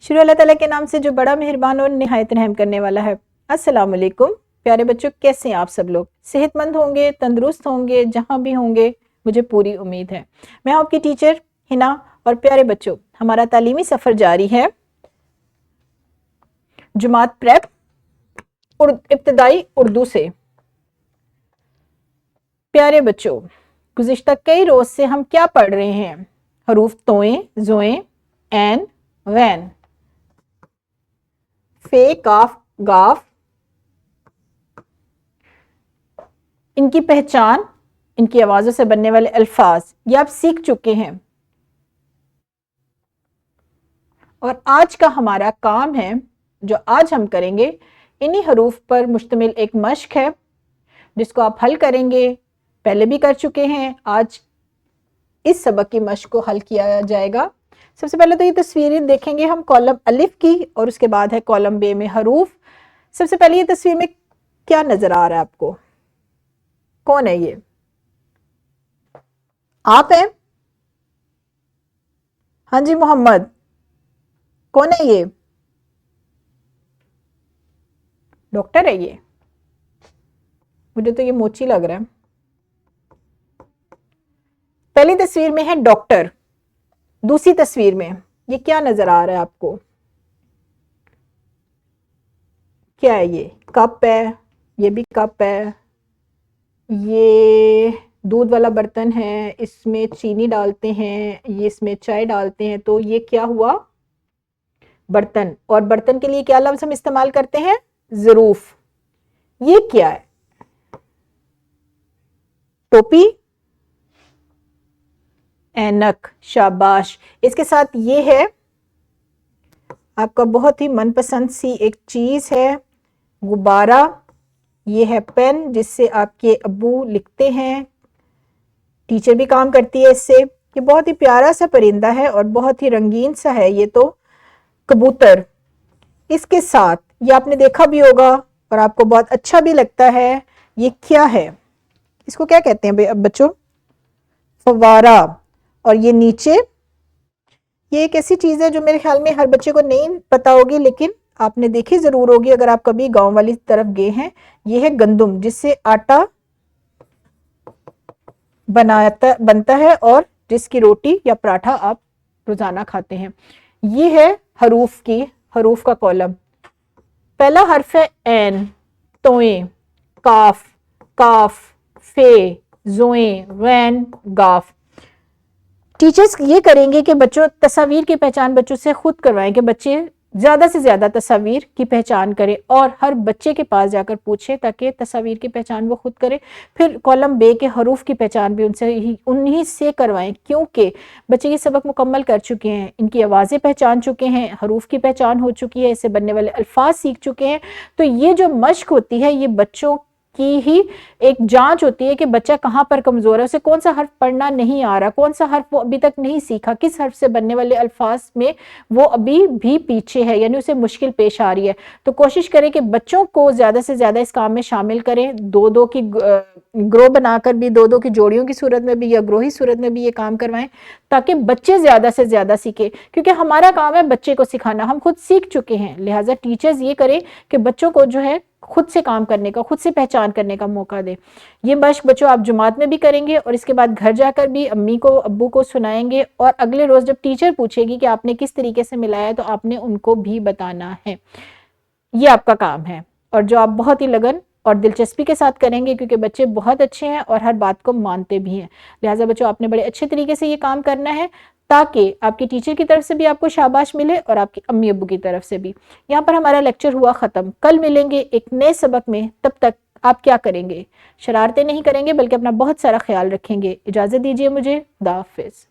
शुरू अल्लाह ताला के नाम से जो बड़ा मेहरबान और निहायत रहम करने वाला है। अस्सलाम वालेकुम प्यारे बच्चों, कैसे हैं आप सब लोग? सेहतमंद होंगे, तंदुरुस्त होंगे, जहां भी होंगे मुझे पूरी उम्मीद है। मैं आपकी टीचर हिना और प्यारे बच्चों, हमारा तालीमी सफ़र जारी है जमात प्रेप इब्तदाई उर्दू से। प्यारे बच्चों, गुज़िश्ता कई रोज़ से हम क्या पढ़ रहे हैं? हरूफ तोएं, जोएं, एन, वैन, फे, काफ, गाफ, इनकी पहचान, इनकी आवाज़ों से बनने वाले अल्फाज, ये आप सीख चुके हैं। और आज का हमारा काम है, जो आज हम करेंगे, इन्हीं हरूफ पर मुश्तमिल एक मश्क है जिसको आप हल करेंगे। पहले भी कर चुके हैं, आज इस सबक की मश्क को हल किया जाएगा। सबसे पहले तो ये तस्वीरें देखेंगे हम कॉलम अलिफ की, और उसके बाद है कॉलम बे में हरूफ। सबसे पहले ये तस्वीर में क्या नजर आ रहा है आपको? कौन है ये? आप हैं? हाँ जी मोहम्मद, कौन है ये? डॉक्टर है ये? मुझे तो ये मोची लग रहा है। पहली तस्वीर में है डॉक्टर, दूसरी तस्वीर में ये क्या नजर आ रहा है आपको? क्या है ये? कप है, ये भी कप है, ये दूध वाला बर्तन है, इसमें चीनी डालते हैं, ये इसमें चाय डालते हैं, तो ये क्या हुआ? बर्तन। और बर्तन के लिए क्या लफ्ज हम इस्तेमाल करते हैं? ज़रूफ। ये क्या है? टोपी, ऐनक, शाबाश। इसके साथ ये है आपका बहुत ही मनपसंद सी एक चीज है, गुब्बारा। ये है पेन जिससे आपके अब्बू लिखते हैं, टीचर भी काम करती है इससे। ये बहुत ही प्यारा सा परिंदा है और बहुत ही रंगीन सा है, ये तो कबूतर। इसके साथ ये आपने देखा भी होगा और आपको बहुत अच्छा भी लगता है। ये क्या है? इसको क्या कहते हैं बच्चों? फव्वारा। और ये नीचे ये एक ऐसी चीज है जो मेरे ख्याल में हर बच्चे को नहीं पता होगी, लेकिन आपने देखी जरूर होगी अगर आप कभी गांव वाली तरफ गए हैं। ये है गंदुम, जिससे आटा बनता है और जिसकी रोटी या पराठा आप रोजाना खाते हैं। ये है हरूफ का कॉलम। पहला हर्फ है ऐन, तोएं, काफ, काफ, फे, जोएं, गैन, गाफ। टीचर्स ये करेंगे कि बच्चों तस्वीर की पहचान बच्चों से खुद करवाएं कि बच्चे ज़्यादा से ज़्यादा तस्वीर की पहचान करें, और हर बच्चे के पास जाकर पूछें ताकि तस्वीर की पहचान वो खुद करें। फिर कॉलम बे के हरूफ की पहचान भी उन्हीं से करवाएं, क्योंकि बच्चे ये सबक मुकम्मल कर चुके हैं, इनकी आवाज़ें पहचान चुके हैं, हरूफ की पहचान हो चुकी है, इससे बनने वाले अल्फाज सीख चुके हैं। तो ये जो मश्क होती है, ये बच्चों की ही एक जांच होती है कि बच्चा कहाँ पर कमजोर है, उसे कौन सा हर्फ पढ़ना नहीं आ रहा, कौन सा हर्फ वो अभी तक नहीं सीखा, किस हर्फ से बनने वाले अल्फाज में वो अभी भी पीछे है, यानी उसे मुश्किल पेश आ रही है। तो कोशिश करें कि बच्चों को ज्यादा से ज्यादा इस काम में शामिल करें। दो दो की ग्रो बनाकर भी, दो दो की जोड़ियों की सूरत में भी या ग्रोही सूरत में भी ये काम करवाएं, ताकि बच्चे ज्यादा से ज्यादा सीखे। क्योंकि हमारा काम है बच्चे को सिखाना, हम खुद सीख चुके हैं, लिहाजा टीचर्स ये करें कि बच्चों को जो है खुद से काम करने का, खुद से पहचान करने का मौका दे। ये मश्क बच्चों आप जुमात में भी करेंगे और इसके बाद घर जाकर भी अम्मी को, अब्बू को सुनाएंगे, और अगले रोज जब टीचर पूछेगी कि आपने किस तरीके से मिलाया, तो आपने उनको भी बताना है। ये आपका काम है, और जो आप बहुत ही लगन और दिलचस्पी के साथ करेंगे, क्योंकि बच्चे बहुत अच्छे हैं और हर बात को मानते भी हैं। लिहाजा बच्चों आपने बड़े अच्छे तरीके से ये काम करना है, ताकि आपकी टीचर की तरफ से भी आपको शाबाश मिले और आपकी अम्मी अब्बू की तरफ से भी। यहाँ पर हमारा लेक्चर हुआ ख़त्म। कल मिलेंगे एक नए सबक में, तब तक आप क्या करेंगे? शरारतें नहीं करेंगे, बल्कि अपना बहुत सारा ख्याल रखेंगे। इजाज़त दीजिए मुझे, खुदा हाफिज़।